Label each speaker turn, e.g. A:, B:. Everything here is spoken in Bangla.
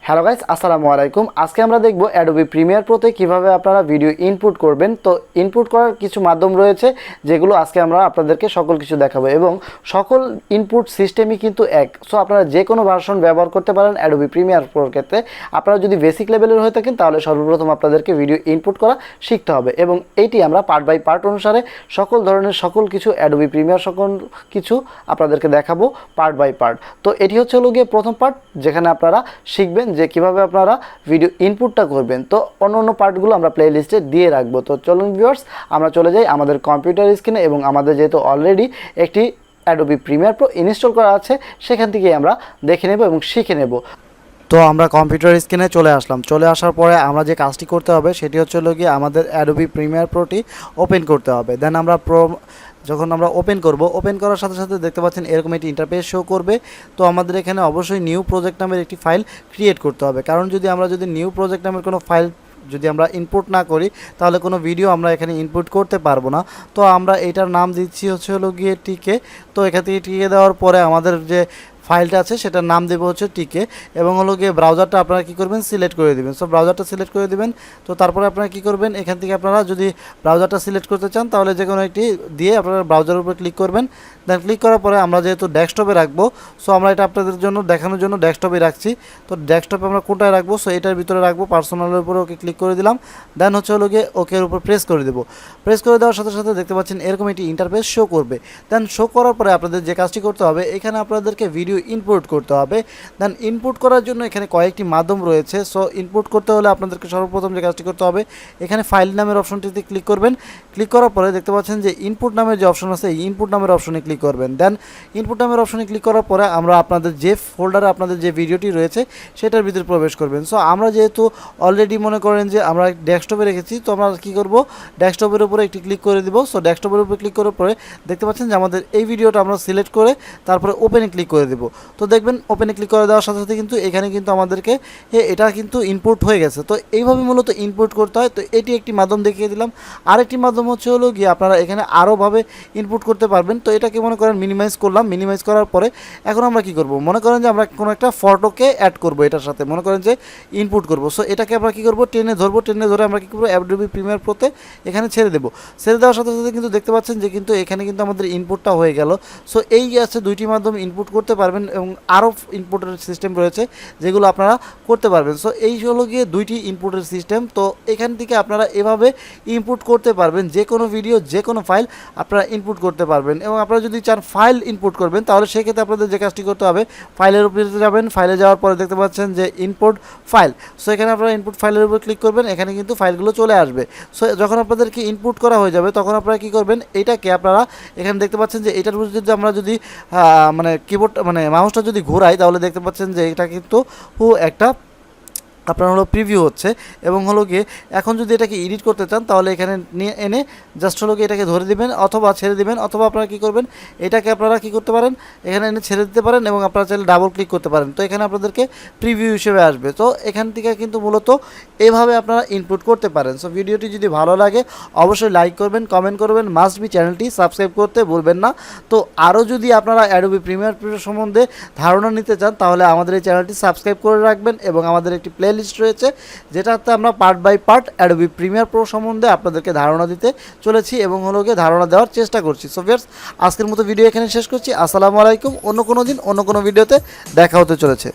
A: হ্যালো গাইস, আসসালামু আলাইকুম। আজকে আমরা দেখব অ্যাডোবি প্রিমিয়ার প্রোতে কিভাবে আপনারা ভিডিও ইনপুট করবেন। তো ইনপুট করার কিছু মাধ্যম রয়েছে যেগুলো আজকে আমরা আপনাদেরকে সকল কিছু দেখাবো এবং সকল ইনপুট সিস্টেমই কিন্তু এক। সো আপনারা যে কোনো ভার্সন ব্যবহার করতে পারেন অ্যাডোবি প্রিমিয়ার প্রোর ক্ষেত্রে। আপনারা যদি বেসিক লেভেলের হয়ে থাকেন তাহলে সর্বপ্রথম আপনাদেরকে ভিডিও ইনপুট করা শিখতে হবে এবং এইটি আমরা পার্ট বাই পার্ট অনুসারে সকল ধরনের সকল কিছু অ্যাডোবি প্রিমিয়ার সকল কিছু আপনাদেরকে দেখাবো পার্ট বাই পার্ট। তো এটি হচ্ছে হলো গিয়ে প্রথম পার্ট, যেখানে আপনারা শিখবেন যে কিভাবে আপনারা ভিডিও ইনপুটটা করবেন। তো অন্য পার্টগুলো আমরা প্লে লিস্টে দিয়ে রাখবো। তো চলুন ভিউয়ার্স, আমরা চলে যাই আমাদের কম্পিউটার স্ক্রিনে এবং আমাদের যেহেতু অলরেডি একটি অ্যাডোবি প্রিমিয়ার প্রো ইনস্টল করা আছে সেখান থেকেই আমরা দেখে নেব এবং শিখে নেব। তো আমরা কম্পিউটার স্ক্রিনে চলে আসলাম। চলে আসার পরে আমরা যে কাজটি করতে হবে সেটি হচ্ছে হলো গিয়ে আমাদের অ্যাডোবি প্রিমিয়ার প্রোটি ওপেন করতে হবে। দেন আমরা যখন আমরা ওপেন করব, ওপেন করার সাথে সাথে দেখতে পাচ্ছেন এরকম একটি ইন্টারফেস শো করবে। তো আমাদের এখানে অবশ্যই নিউ প্রজেক্ট নামের একটি ফাইল ক্রিয়েট করতে হবে, কারণ আমরা যদি নিউ প্রজেক্ট নামের কোনো ফাইল যদি আমরা ইনপুট না করি তাহলে কোনো ভিডিও আমরা এখানে ইনপুট করতে পারবো না। তো আমরা এটার নাম দিচ্ছি হচ্ছে হলো গিয়ে টিকে। তো এখান থেকে টিকে দেওয়ার পরে আমাদের যে ফাইলটা আছে সেটার নাম দেবো হচ্ছে টিকে এবং হলো গিয়ে ব্রাউজারটা আপনারা কী করবেন, সিলেক্ট করে দেবেন। সো ব্রাউজারটা সিলেক্ট করে দেবেন। তো তারপরে আপনারা কী করবেন, এখান থেকে আপনারা যদি ব্রাউজারটা সিলেক্ট করতে চান তাহলে যে কোনো একটি দিয়ে আপনারা ব্রাউজারের উপরে ক্লিক করবেন। দেন ক্লিক করার পরে আমরা যেহেতু ডেস্কটপে রাখবো, সো আমরা এটা আপনাদের জন্য দেখানোর জন্য ডেস্কটপে রাখছি। তো ডেস্কটপে আমরা কোনটায় রাখবো, সো এটার ভিতরে রাখবো। পার্সোনালের উপরে ওকে ক্লিক করে দিলাম। দেন হচ্ছে হলো গিয়ে ওকের উপর প্রেস করে দেবো। প্রেস করে দেওয়ার সাথে সাথে দেখতে পাচ্ছেন এরকম একটি ইন্টারফেস শো করবে। দেন শো করার পরে আপনাদের যে কাজটি করতে হবে, এখানে আপনাদেরকে ভিডিও ইনপুট করতে হবে। দেন ইনপুট করার জন্য এখানে কয়েকটি মাধ্যম রয়েছে। সো ইনপুট করতে হলে আপনাদেরকে সর্বপ্রথম যে কাজটি করতে হবে, এখানে ফাইল নামের অপশনটিতে ক্লিক করবেন। ক্লিক করার পরে দেখতে পাচ্ছেন যে ইনপুট নামের যে অপশন আছে, এই ইনপুট নামের অপশনে ক্লিক করবেন। দেন ইনপুট নামের অপশনে ক্লিক করার পরে আমরা আপনাদের যে ফোল্ডারে আপনাদের যে ভিডিওটি রয়েছে সেটার ভিতরে প্রবেশ করবেন। সো আমরা যেহেতু অলরেডি মনে করেন যে আমরা ডেস্কটপে রেখেছি, তো আমরা কী করব, ডেস্কটপের উপরে একটি ক্লিক করে দিব। সো ডেস্কটপের উপরে ক্লিক করার পরে দেখতে পাচ্ছেন যে আমাদের এই ভিডিওটা আমরা সিলেক্ট করে তারপরে ওপেনে ক্লিক করে দেব। তো দেখবেন ওপেনে ক্লিক করে দেওয়ার সাথে সাথে কিন্তু এখানে কিন্তু আমাদেরকে এটা কিন্তু ইনপুট হয়ে গেছে। তো এইভাবে মূলত ইনপুট করতে হয়। তো এটি একটি মাধ্যম দেখিয়ে দিলাম। আরেকটি মাধ্যম হচ্ছে হলো গিয়ে আপনারা এখানে আরোভাবে ইনপুট করতে পারবেন। তো এটাকে মনে করেন মিনিমাইজ করলাম। মিনিমাইজ করার পরে এখন আমরা কি করব, মনে করেন যে আমরা কোনো একটা ফটোকে অ্যাড করব, এটার সাথে মনে করেন যে ইনপুট করব। সো এটাকে আমরা কী করব, টেনে ধরবো। টেনে ধরে আমরা কী করবো, অ্যাডোবি প্রিমিয়ার প্রোতে এখানে ছেড়ে দেবো। ছেড়ে দেওয়ার সাথে সাথে কিন্তু দেখতে পাচ্ছেন যে কিন্তু এখানে কিন্তু আমাদের ইনপুটটা হয়ে গেল। সো এই আছে দুইটি মাধ্যম ইনপুট করতে পারবেন এবং আরও ইনপুটের সিস্টেম রয়েছে যেগুলো আপনারা করতে পারবেন। সো এই হলো গিয়ে দুইটি ইনপুটের সিস্টেম। তো এখান থেকে আপনারা এভাবে ইনপুট করতে পারবেন, যে কোনো ভিডিও যে কোনো ফাইল আপনারা ইনপুট করতে পারবেন। এবং আপনারা যদি চান ফাইল ইনপুট করবেন তাহলে সেক্ষেত্রে আপনাদের যে কাজটি করতে হবে, ফাইলের উপরে যাবেন। ফাইলে যাওয়ার পরে দেখতে পাচ্ছেন যে ইনপুট ফাইল। সো এখানে আপনারা ইনপুট ফাইলের উপর ক্লিক করবেন। এখানে কিন্তু ফাইলগুলো চলে আসবে। সো যখন আপনাদেরকে ইনপুট করা হয়ে যাবে তখন আপনারা কী করবেন, এইটাকে আপনারা এখানে দেখতে পাচ্ছেন যে এটার উপর যদি আমরা যদি কিবোর্ড মাউসটা যদি ঘোরাই তাহলে দেখতে পাচ্ছেন যে এটা কিন্তু একটা আপনার হলো প্রিভিউ হচ্ছে এবং হলো গিয়ে এখন যদি এটাকে এডিট করতে চান তাহলে এখানে নিয়ে এনে জাস্ট হলো গিয়ে এটাকে ধরে দিবেন অথবা ছেড়ে দিবেন, অথবা আপনারা কী করবেন, এটাকে আপনারা কী করতে পারেন, এখানে এনে ছেড়ে দিতে পারেন এবং আপনারা চাইলে ডাবল ক্লিক করতে পারেন। তো এখানে আপনাদেরকে প্রিভিউ হিসেবে আসবে। তো এখান থেকে কিন্তু মূলত এভাবে আপনারা ইনপুট করতে পারেন। সো ভিডিওটি যদি ভালো লাগে অবশ্যই লাইক করবেন, কমেন্ট করবেন, মাস্ট বি চ্যানেলটি সাবস্ক্রাইব করতে ভুলবেন না। তো আরও যদি আপনারা অ্যাডোবি প্রিমিয়ার প্রো সম্বন্ধে ধারণা নিতে চান তাহলে আমাদের এই চ্যানেলটি সাবস্ক্রাইব করে রাখবেন এবং আমাদের একটি প্লে লিস্ট রয়েছে যেটাতে আমরা part by part Adobe Premiere Pro সম্বন্ধে আপনাদেরকে ধারণা দিতে চলেছি এবং হলো গিয়ে ধারণা দেওয়ার চেষ্টা করছি। সো ভিউয়ার্স, আজকের মতো ভিডিও এখানে শেষ করছি। আসসালামু আলাইকুম। অন্য কোনো দিন অন্য কোনো ভিডিওতে দেখা হতে চলেছে।